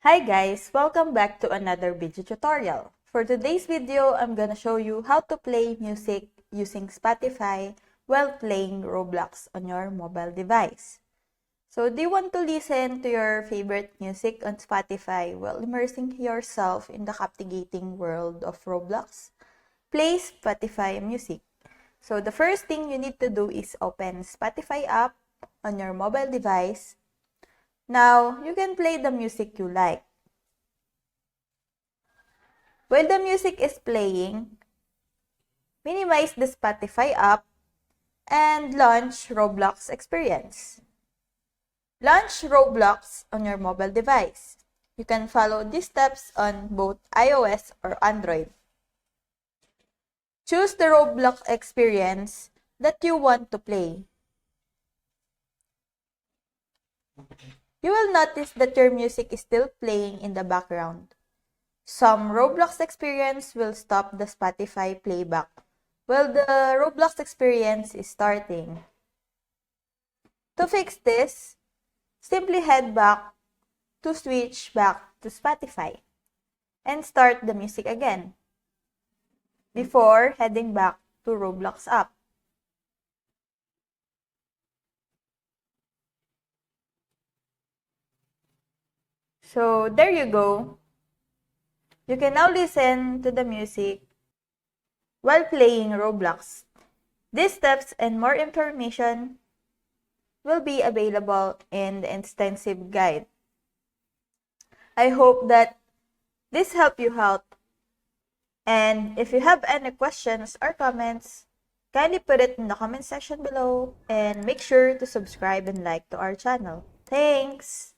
Hi guys! Welcome back to another video tutorial. For today's video, I'm gonna show you how to play music using Spotify while playing Roblox on your mobile device. So, do you want to listen to your favorite music on Spotify while immersing yourself in the captivating world of Roblox? Play Spotify music. So, the first thing you need to do is open Spotify app on your mobile device. Now, you can play the music you like. While the music is playing, minimize the Spotify app and launch Roblox experience. Launch Roblox on your mobile device. You can follow these steps on both iOS or Android. Choose the Roblox experience that you want to play. You will notice that your music is still playing in the background. Some Roblox experience will stop the Spotify playback while the Roblox experience is starting. To fix this, simply head back to switch back to Spotify and start the music again before heading back to Roblox app. So there you go. You can now listen to the music while playing Roblox. These steps and more information will be available in the extensive guide. I hope that this helped you out. And if you have any questions or comments, kindly put it in the comment section below and make sure to subscribe and like to our channel. Thanks!